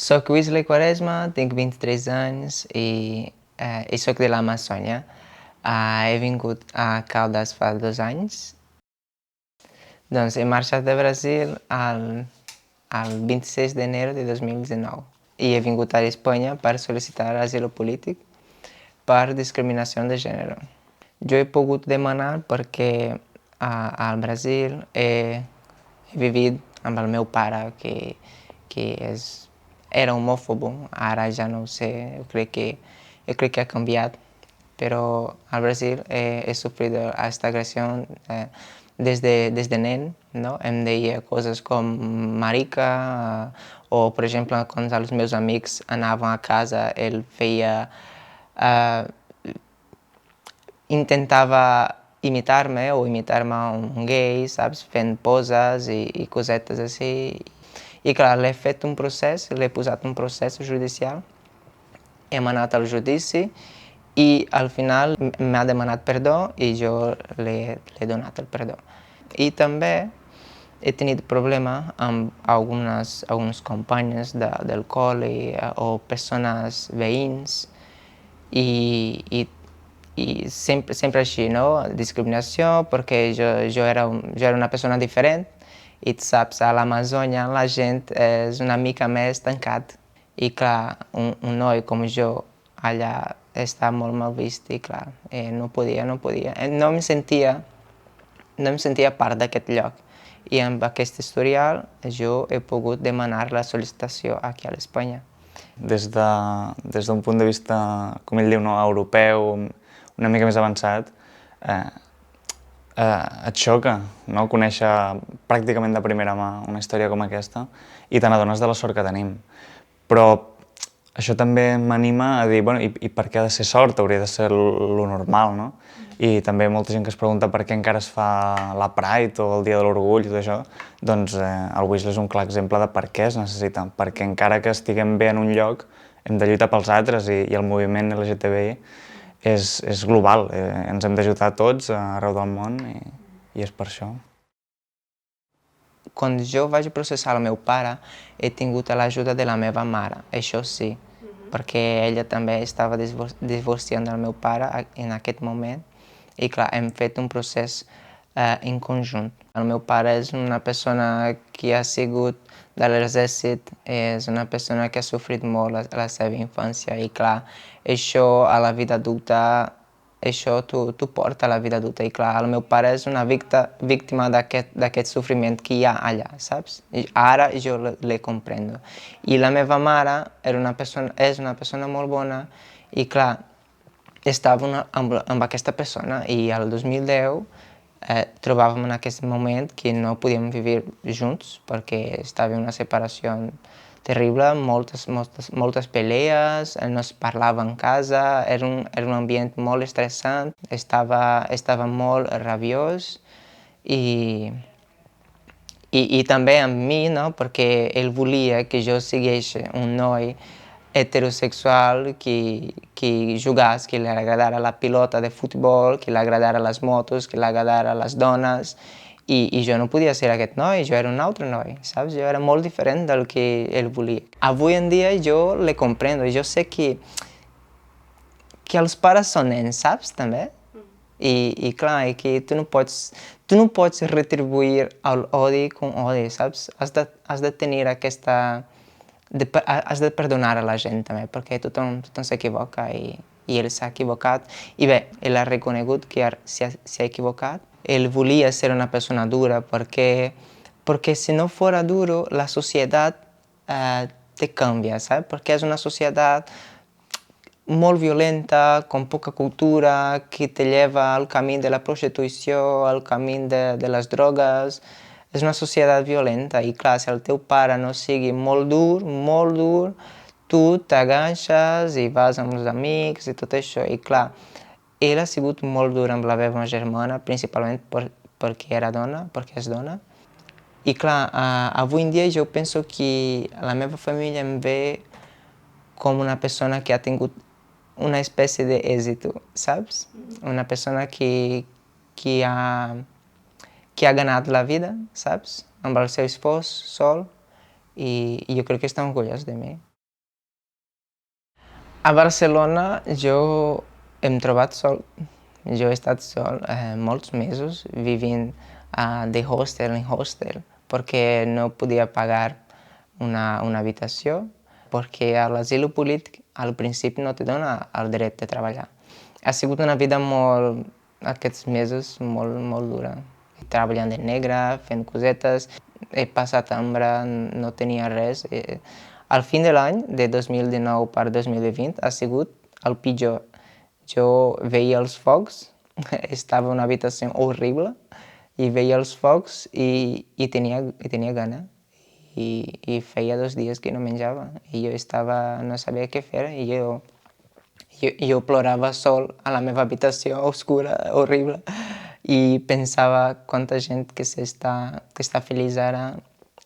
Soc Wesley Quaresma, tinc 23 anys i soc de l'Amazònia. He vingut a Caldas fa 2 anys. Doncs he marxat de Brasil el 26 d'enero de 2019 i he vingut a Espanya per sol·licitar asil polític per discriminació de gènere. Jo he pogut demanar perquè al Brasil he vivit amb el meu pare que era homòfobo, ara ja no ho sé, jo crec que ha canviat, però al Brasil he sofrit aquesta agressió des de nen, no? Em deia coses com marica, o per exemple quan els meus amics anaven a casa ell feia intentava imitar-me o imitar-me un gay, saps? Fent poses i cosetes així. I clar, l'he fet un procés, l'he posat un procés judicial, hem anat al judici i al final m'ha demanat perdó i jo l'he donat el perdó. I també he tingut problema amb algunes companyes del col·le o persones veïns i sempre així, no? Discriminació perquè jo era una persona diferent i saps, a l'Amazònia la gent és una mica més tancat i clar, un noi com jo allà està molt mal vist i clar, no podia. No em sentia part d'aquest lloc i amb aquest historial jo he pogut demanar la sol·licitació aquí a l'Espanya. Des d'un punt de vista, com ell diu, no, europeu, una mica més avançat, et xoca, no? Conèixer pràcticament de primera mà una història com aquesta i te n'adones de la sort que tenim. Però això també m'anima a dir, bueno, i per què ha de ser sort? Hauria de ser lo normal, no? I també molta gent que es pregunta per què encara es fa la Pride o el Dia de l'Orgull i tot això, doncs el Wesley és un clar exemple de per què es necessita, perquè encara que estiguem bé en un lloc hem de lluitar pels altres i el moviment LGTBI és global, ens hem d'ajudar tots arreu del món i és per això. Quan jo vaig processar el meu pare he tingut l'ajuda de la meva mare, això sí, perquè ella també estava divorciant del meu pare en aquest moment i clar, hem fet un procés en conjunt. El meu pare és una persona que ha sigut de l'exèrcit, és una persona que ha sofrit molt a la seva infància i clar, això a la vida adulta, això t'ho porta a la vida adulta i clar, el meu pare és una víctima d'aquest sofriment que hi ha allà, saps? I ara jo le comprendo. I la meva mare és una persona molt bona i clar, estava amb aquesta persona i el 2010 trobàvem en aquest moment que no podíem viure junts perquè estava en una separació terrible, moltes pelees, no es parlava en casa, era un ambient molt estressant, estava molt rabiós i també amb mi, no? Perquè ell volia que jo sigués un noi heterosexual que jugàs, que li agradara la pilota de futbol, que li agradara les motos, que li agradara les dones i jo no podia ser aquest noi, jo era un altre noi, saps? Jo era molt diferent del que ell volia. Avui en dia jo le comprendo, jo sé que els pares són nens, saps, també? I clar, que tu no pots retribuir l'odi com odi, saps? Has de tenir has de perdonar a la gent també, perquè tothom s'equivoca i ell s'ha equivocat. I bé, ell ha reconegut que s'ha equivocat. Ell volia ser una persona dura perquè si no fos duro, la societat te canvia, saps? Perquè és una societat molt violenta, con poca cultura, que te lleva al camí de la prostitució, al camí de les drogues. És una societat violenta i clar, si el teu pare no sigui molt dur, tu t'aganxes i vas amb els amics i tot això. I clar, ell ha sigut molt dur amb la meva germana, principalment perquè era dona, perquè és dona. I clar, avui en dia jo penso que la meva família em ve com una persona que ha tingut una espècie d'èxit, saps? Una persona que ha ganat la vida, saps? Amb el seu esforç sol i jo crec que estan orgullosos de mi. A Barcelona jo hem trobat sol. Jo he estat sol molts mesos vivint de hostel en hostel perquè no podia pagar una habitació, perquè l'asil polític al principi no te dona el dret de treballar. Ha sigut una vida aquests mesos molt dura. Treballant de negre, fent cosetes, he passat hambre, no tenia res. Al fin de l'any, de 2019 per 2020, ha sigut el pitjor. Jo veia els focs, estava en una habitació horrible, i veia els focs i tenia gana. I feia 2 dies que no menjava, i no sabia què fer, i jo plorava sol a la meva habitació oscura, horrible, i pensava quanta gent que està feliç ara,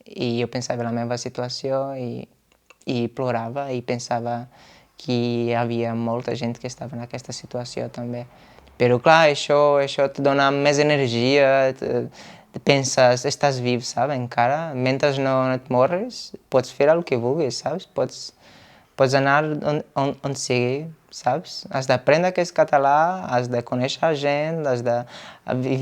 i jo pensava en la meva situació i plorava i pensava que hi havia molta gent que estava en aquesta situació també. Però clar, això te dona més energia, penses, estàs viu, saps, encara, mentre no et morres, pots fer el que vulguis, saps? Pots anar on sigui, saps? Has d'aprendre que és català, has de conèixer gent,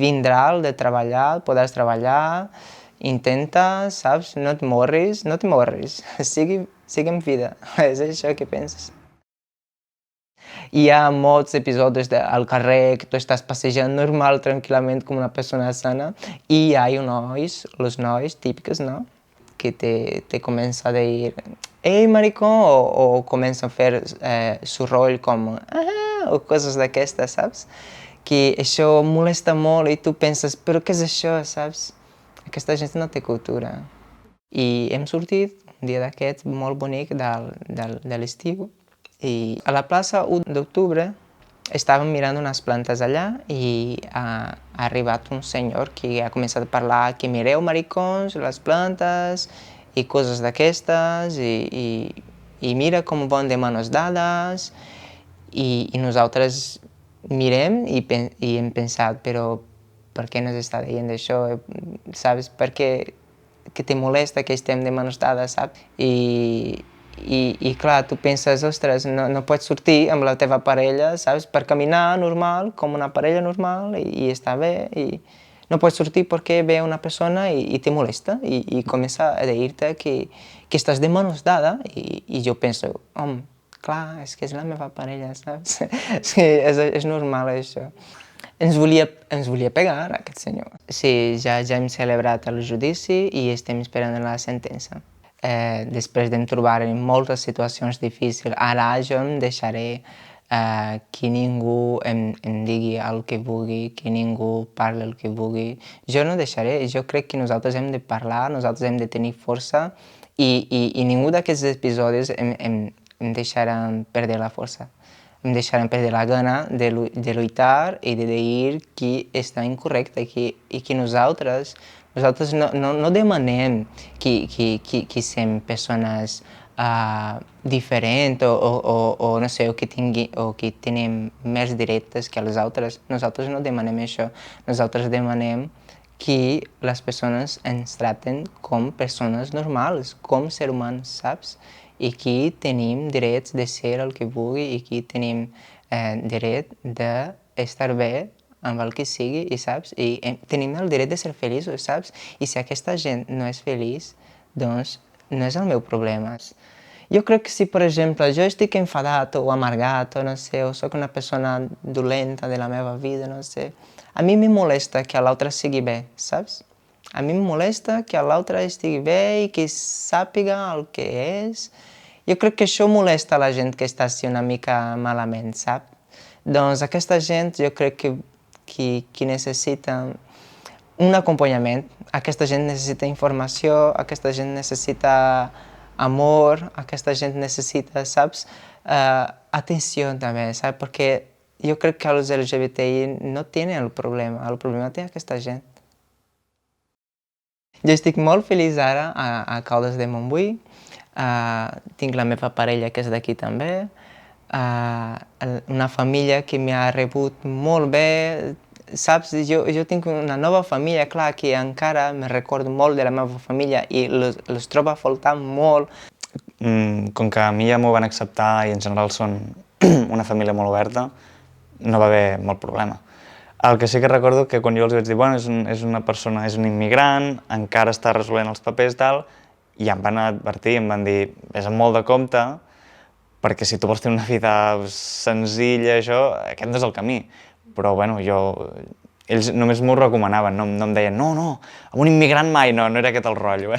vindràs de treballar, podràs treballar, intenta, saps? No et morris, sigui en vida, és això que penses. Hi ha molts episodis al carrer que tu estàs passejant normal, tranquil·lament, com una persona sana, i hi ha els nois típics, no? Que te comença a dir «Ei, maricó!» o comença a fer soroll com «Ah!» o coses d'aquestes, saps? Que això molesta molt i tu penses «Però què és això?», saps? Aquesta gent no té cultura. I hem sortit un dia d'aquests molt bonic de l'estiu i a la plaça 1 d'octubre estàvem mirant unes plantes allà i ha arribat un senyor que ha començat a parlar que mireu, maricons, les plantes i coses d'aquestes i mira com van de manos dades i nosaltres mirem i hem pensat però per què ens està dient això, saps? Per què que te molesta que estem de manos dades, saps? I clar, tu penses, ostres, no pots sortir amb la teva parella, saps? Per caminar normal, com una parella normal, i està bé, i no pots sortir perquè ve una persona i te molesta, i comença a dir-te que estàs de manos dada, i jo penso, home, clar, és que és la meva parella, saps? Sí, és normal això. Ens volia pegar, aquest senyor. Sí, ja hem celebrat el judici i estem esperant la sentència. Després d'em trobar en moltes situacions difícils, ara jo em deixaré que ningú em digui el que vulgui, que ningú parli el que vulgui. Jo no deixaré, jo crec que nosaltres hem de parlar, nosaltres hem de tenir força i ningú d'aquests episodis em deixarà perdre la força. Em deixarem perdre la gana de lluitar i de dir que està incorrecte i que nosaltres no demanem que sem persones diferents o no sé, o que tenim més drets que els altres. Nosaltres no demanem això. Nosaltres demanem que les persones ens traten com persones normals, com ser humans, saps? I que tenim drets de ser el que vulgui i que tenim dret d'estar bé amb el que sigui, i saps? I tenim el dret de ser feliços, saps? I si aquesta gent no és feliç, doncs no és el meu problema. Jo crec que si, per exemple, jo estic enfadat o amargat o no sé, o sóc una persona dolenta de la meva vida, no sé, a mi me molesta que l'altre sigui bé, saps? A mi em molesta que l'altre estigui bé i que sàpiga el que és. Jo crec que això molesta a la gent que està una mica malament, saps? Doncs aquesta gent jo crec que necessita un acompanyament. Aquesta gent necessita informació, aquesta gent necessita amor, aquesta gent necessita, saps? Atenció també, saps? Perquè jo crec que els LGBTI no tenen el problema té aquesta gent. Jo estic molt feliç ara a Caldes de Montbui, tinc la meva parella que és d'aquí també, una família que m'ha rebut molt bé, saps? Jo tinc una nova família, clar, que encara me recordo molt de la meva família i els trobo a faltar molt. com que a mi ja m'ho van acceptar i en general són una família molt oberta, no va haver molt problema. El que sí que recordo que quan jo els vaig dir, bueno, és una persona, és un immigrant, encara està resolent els papers i tal, i em van advertir, em van dir, vés amb molt de compte, perquè si tu vols tenir una vida senzilla, això, aquest no és el camí. Però, bueno, ells només m'ho recomanaven, no em deien, no, amb un immigrant mai, no era aquest el rotllo,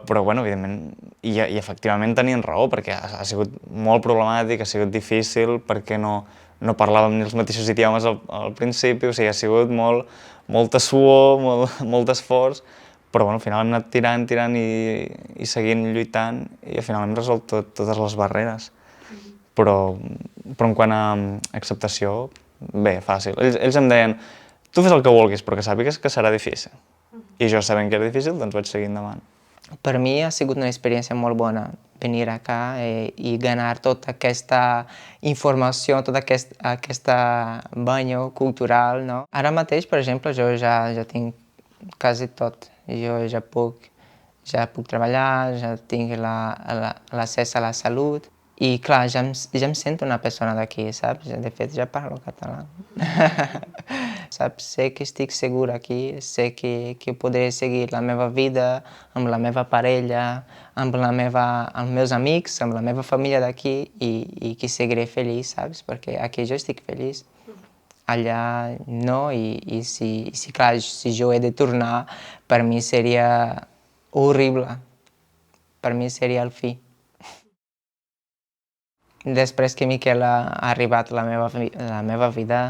però, bueno, evidentment, i efectivament tenien raó, perquè ha sigut molt problemàtic, ha sigut difícil, perquè no parlàvem ni els mateixos idiomes al principi, o sigui, ha sigut molta suor, molt d'esforç, però bueno, al final hem anat tirant i seguint lluitant i al final hem resolt totes les barreres. Però en quant a acceptació, bé, fàcil. Ells em deien, tu fes el que vulguis, però que sàpigues que serà difícil. I jo, sabent que era difícil, doncs vaig seguir endavant. Per mi ha sigut una experiència molt bona venir acá i ganar tota aquesta informació, tota aquesta banyo cultural, no? Ara mateix, per exemple, jo ja tinc quasi tot. Jo ja puc treballar, ja tinc l'accés a la salut i, clar, ja em sento una persona d'aquí, saps? De fet, ja parlo català. Saps? Sé que estic segura aquí, sé que podré seguir la meva vida amb la meva parella, amb els meus amics, amb la meva família d'aquí i que seguiré feliç, saps? Perquè aquí jo estic feliç. Allà no, i clar, si jo he de tornar, per mi seria horrible. Per mi seria el fi. Després que Miquel ha arribat a la meva vida,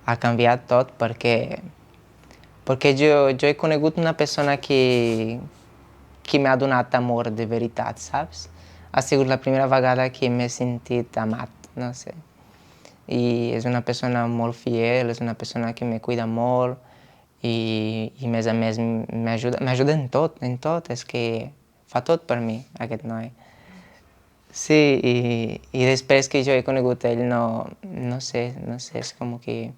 ha canviat tot perquè jo he conegut una persona que m'ha donat amor de veritat, saps? Ha sigut la primera vegada que m'he sentit amat, no sé. I és una persona molt fiel, és una persona que me cuida molt i a més m'ajuda en tot, és que fa tot per mi, aquest noi. Sí, i després que jo he conegut ell, no sé, és com que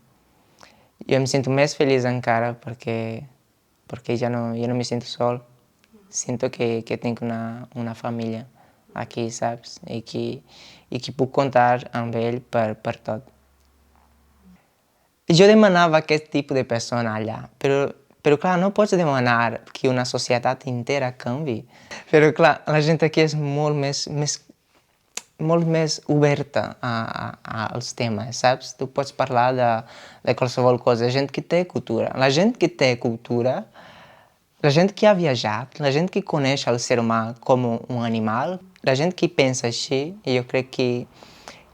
jo em sento més feliç encara perquè ja no me sento sol. Sento que tinc una família aquí, saps? I que puc comptar amb ell per tot. Jo demanava aquest tipus de persona allà, però clar, no pots demanar que una societat entera canvi. Però clar, la gent aquí és molt més oberta als temes, saps? Tu pots parlar de qualsevol cosa, gent que té cultura. La gent que té cultura, la gent que ha viatjat, la gent que coneix el ser humà com un animal, la gent que pensa així, jo crec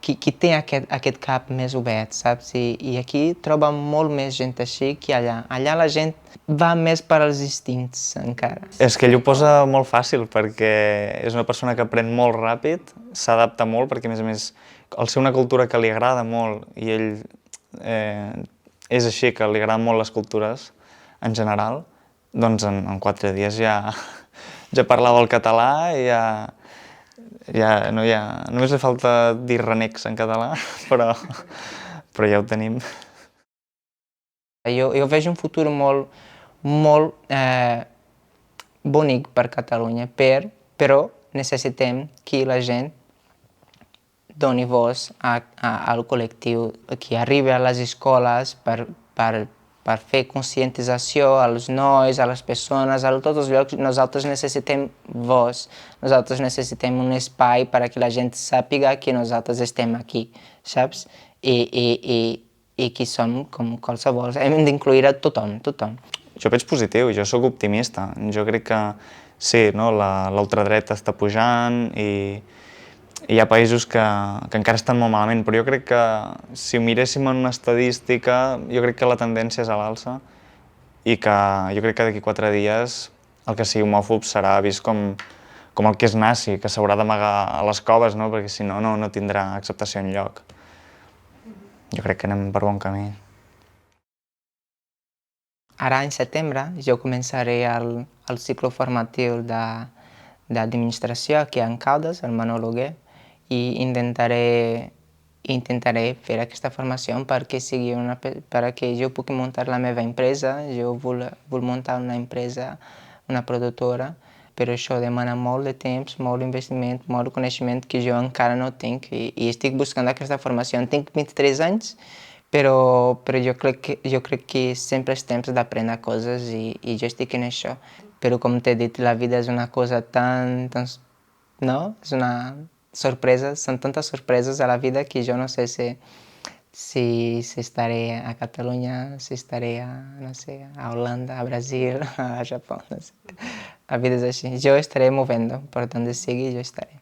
que té aquest cap més obert, saps? I aquí troba molt més gent així que allà. Allà la gent va més per als instints, encara. És que ell ho posa molt fàcil, perquè és una persona que aprèn molt ràpid, s'adapta molt, perquè a més, al ser una cultura que li agrada molt, i ell és així, que li agraden molt les cultures en general, doncs en 4 dies ja parlava el català i només li falta dir renecs en català, però ja ho tenim. Jo veig un futur molt bonic per Catalunya, però necessitem que la gent doni voz al col·lectiu, que arribi a les escoles per fer conscientització als nois, a les persones, a tots els llocs. Nosaltres necessitem voz, nosaltres necessitem un espai perquè la gent sàpiga que nosaltres estem aquí, saps? I que som com qualsevol, hem d'incluir a tothom. Jo veig positiu, jo sóc optimista. Jo crec que sí, no? La ultradreta està pujant i hi ha països que encara estan molt malament, però jo crec que si ho miréssim en una estadística, jo crec que la tendència és a l'alça i que jo crec que d'aquí 4 dies el que sigui homòfob serà vist com el que és nazi, que s'haurà d'amagar a les coves, no? Perquè si no, no tindrà acceptació enlloc. Jo crec que anem per bon camí. Ara, en setembre, jo començaré el cicle formatiu d'administració aquí a Caldes, al Manol Huguet, i intentaré fer aquesta formació perquè jo pugui muntar la meva empresa. Jo vull muntar una empresa, una productora, però això demana molt de temps, molt d'investiment, molt de coneixement que jo encara no tinc i estic buscant aquesta formació. Tinc 23 anys, però jo crec que sempre és temps d'aprendre coses i jo estic en això. Però com t'he dit, la vida és una cosa tan no? És una sorpresa, són tantes sorpreses a la vida que jo no sé si estaré a Catalunya, si estaré no sé, a Holanda, a Brasil, a Japó, no sé. La vida és així. Jo estaré movent, per on sigui, jo estaré.